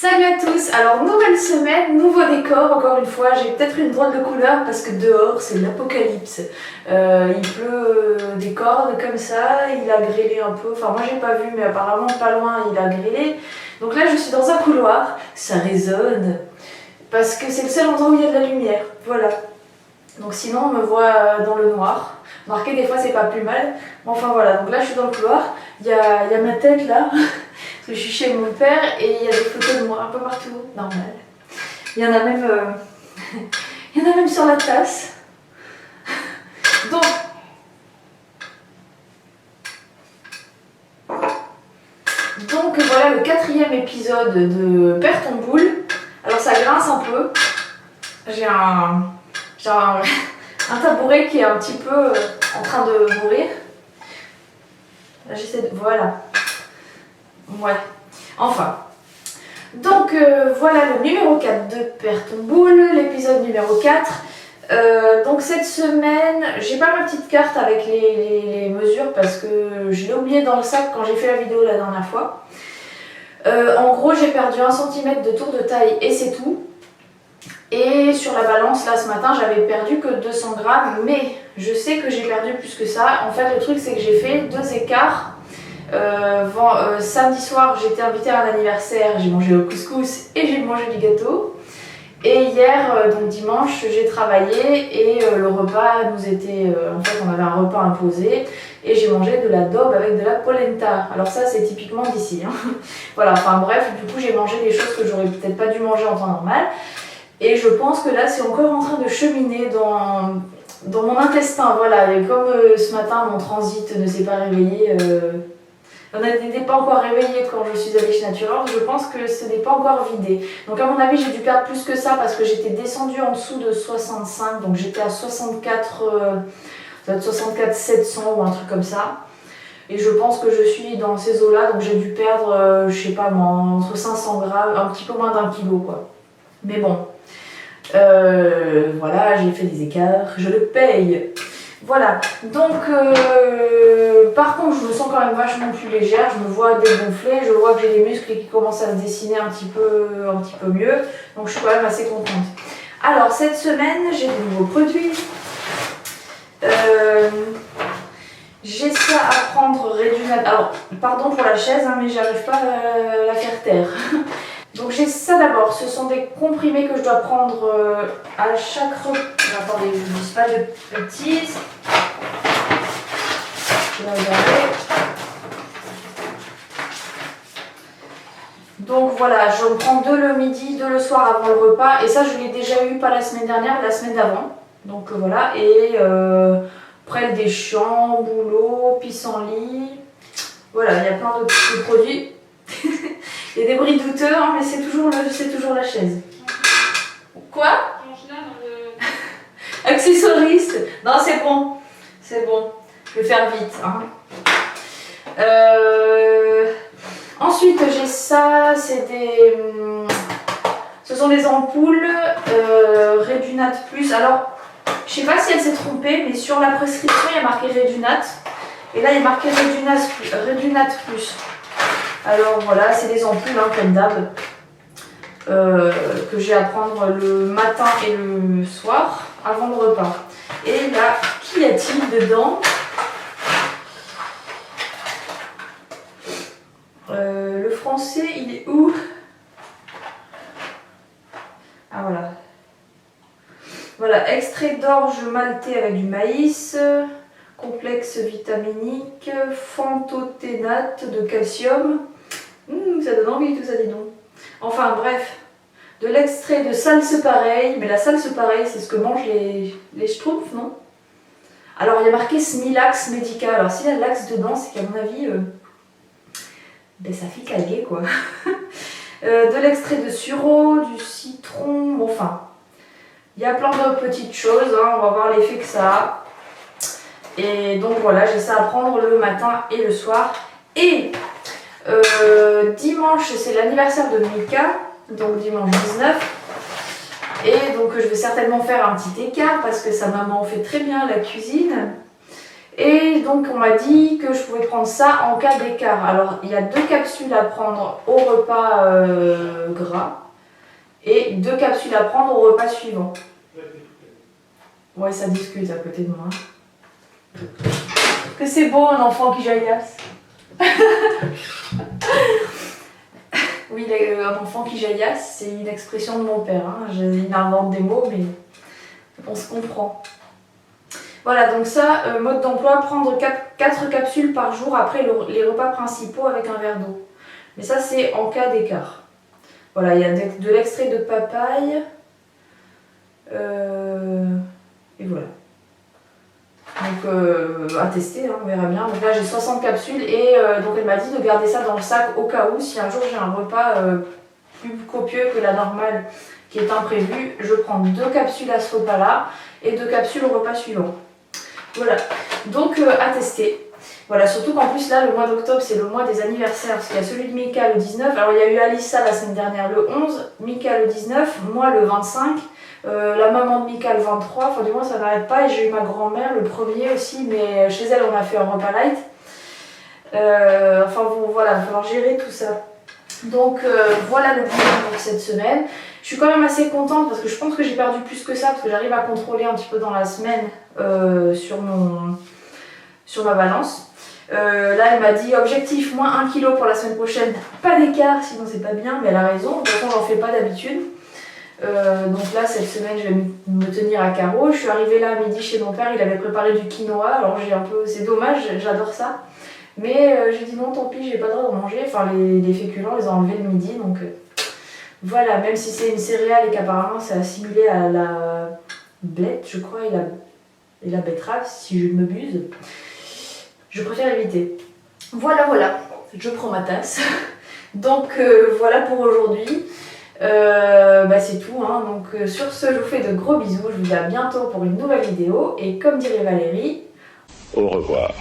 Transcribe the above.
Salut à tous. Alors nouvelle semaine, nouveau décor, encore une fois, j'ai peut-être une drôle de couleur parce que dehors c'est l'apocalypse. Il pleut des cordes comme ça, il a grêlé un peu, enfin moi j'ai pas vu mais apparemment pas loin il a grêlé. Donc là je suis dans un couloir, ça résonne parce que c'est le seul endroit où il y a de la lumière, voilà. Donc sinon on me voit dans le noir. Remarquez, des fois c'est pas plus mal. Enfin voilà, donc là je suis dans le couloir, il y a ma tête là, parce que je suis chez mon père et il y a des photos de moi un peu partout, normal. Il y en a même, il y en a même sur la tasse. Donc voilà le 4e épisode de Perds ton boule. Alors ça grince un peu. J'ai un tabouret qui est un petit peu en train de mourir. Là j'essaie de... Voilà. Ouais. Enfin. Donc voilà le numéro 4 de Perds ton boule, l'épisode numéro 4. Donc cette semaine, j'ai pas ma petite carte avec les mesures parce que je l'ai oublié dans le sac quand j'ai fait la vidéo la dernière fois. En gros j'ai perdu 1 cm de tour de taille et c'est tout. Et sur la balance là ce matin j'avais perdu que 200 grammes, mais je sais que j'ai perdu plus que ça. En fait le truc c'est que j'ai fait 2 écarts. Samedi soir j'étais invitée à un anniversaire, j'ai mangé au couscous et j'ai mangé du gâteau. Et hier, donc dimanche, j'ai travaillé et le repas nous était... en fait, on avait un repas imposé et j'ai mangé de la daube avec de la polenta. Alors ça, c'est typiquement d'ici. Hein. Voilà, enfin bref, du coup, j'ai mangé des choses que j'aurais peut-être pas dû manger en temps normal. Et je pense que là, c'est encore en train de cheminer dans mon intestin. Voilà, et comme ce matin, mon transit ne s'est pas réveillé... On n'était pas encore réveillé quand je suis allée chez Nature, je pense que ce n'est pas encore vidé. Donc à mon avis j'ai dû perdre plus que ça parce que j'étais descendue en dessous de 65, donc j'étais à 64, ça doit être 64 700 ou un truc comme ça. Et je pense que je suis dans ces eaux-là, donc j'ai dû perdre, je sais pas moi, entre 500 grammes, un petit peu moins d'1 kilo quoi. Mais bon, voilà, j'ai fait des écarts, je le paye. Voilà, donc par contre je me sens quand même vachement plus légère, je me vois dégonfler, je vois que j'ai les muscles qui commencent à se dessiner un petit peu mieux, donc je suis quand même assez contente. Alors cette semaine j'ai de nouveaux produits, j'ai ça à prendre Redunat, alors pardon pour la chaise hein, mais j'arrive pas à la faire taire. Donc j'ai ça d'abord, ce sont des comprimés que je dois prendre à chaque repas. Attendez, je ne dis pas de bêtises. Je vais regarder. Donc voilà, je prends 2 le midi, 2 le soir avant le repas. Et ça je l'ai déjà eu pas la semaine dernière, la semaine d'avant. Donc voilà, et prêle des champs, boulot, pissenlit. Voilà, il y a plein de produits. Il y a des bruits douteux, hein, mais c'est toujours la chaise. Quoi? Accessoiriste. Non, c'est bon. C'est bon. Je vais faire vite. Hein. Ensuite, j'ai ça. C'est des... ce sont des ampoules Redunat Plus. Alors, je sais pas si elle s'est trompée, mais sur la prescription, il y a marqué Redunat. Et là, il y a marqué Redunat Plus. Alors voilà, c'est des ampoules hein, comme d'hab que j'ai à prendre le matin et le soir avant le repas. Et là, qu'y a-t-il dedans? Le français, il est où? Ah voilà. Voilà, extrait d'orge maltais avec du maïs. Complexe vitaminique, phantoténate de calcium. Ça donne envie tout ça, dis donc. Enfin bref, de l'extrait de salse pareil, mais la salse pareil c'est ce que mangent les schtroumpfs, non? Alors il y a marqué Smilax médical, alors s'il y a l'axe dedans, c'est qu'à mon avis, ben, ça fait caguer quoi. De l'extrait de sureau, du citron, bon, enfin, il y a plein de petites choses, hein, on va voir l'effet que ça a. Et donc voilà, j'ai ça à prendre le matin et le soir. Et dimanche, c'est l'anniversaire de Mika, donc dimanche 19. Et donc je vais certainement faire un petit écart parce que sa maman fait très bien la cuisine. Et donc on m'a dit que je pouvais prendre ça en cas d'écart. Alors il y a 2 capsules à prendre au repas gras et 2 capsules à prendre au repas suivant. Ouais, ça discute à côté de moi. Que c'est beau un enfant qui jaillasse. Oui, un enfant qui jaillasse, c'est une expression de mon père. Hein. Il invente des mots, mais on se comprend. Voilà, donc ça, mode d'emploi, prendre 4 capsules par jour après les repas principaux avec un verre d'eau. Mais ça, c'est en cas d'écart. Voilà, il y a de l'extrait de papaye. Et voilà. Donc à tester, hein, on verra bien. Donc là j'ai 60 capsules et donc elle m'a dit de garder ça dans le sac au cas où si un jour j'ai un repas plus copieux que la normale qui est imprévu, je prends 2 capsules à ce repas là et 2 capsules au repas suivant. Voilà, donc à tester. Voilà, surtout qu'en plus là le mois d'octobre c'est le mois des anniversaires parce qu'il y a celui de Mika le 19, alors il y a eu Alissa la semaine dernière le 11, Mika le 19, moi le 25. La maman de Mika le 23, enfin du moins ça n'arrête pas et j'ai eu ma grand-mère le 1er aussi, mais chez elle on a fait un repas light. Enfin bon voilà, il va falloir gérer tout ça. Donc voilà le bilan pour cette semaine. Je suis quand même assez contente parce que je pense que j'ai perdu plus que ça parce que j'arrive à contrôler un petit peu dans la semaine sur ma balance. Là elle m'a dit objectif moins 1 kg pour la semaine prochaine, pas d'écart sinon c'est pas bien, mais elle a raison, de toute façon j'en fais pas d'habitude. Donc là cette semaine je vais me tenir à carreau. Je suis arrivée là à midi chez mon père, il avait préparé du quinoa, alors j'ai un peu, c'est dommage, j'adore ça. Mais j'ai dit non tant pis, j'ai pas le droit d'en manger, enfin les féculents les a enlevés le midi donc voilà, même si c'est une céréale et qu'apparemment c'est assimilé à la blette je crois et la betterave si je ne m'abuse, je préfère éviter. Voilà, je prends ma tasse. Donc voilà pour aujourd'hui. C'est tout, hein. Donc sur ce je vous fais de gros bisous, je vous dis à bientôt pour une nouvelle vidéo et comme dirait Valérie, au revoir.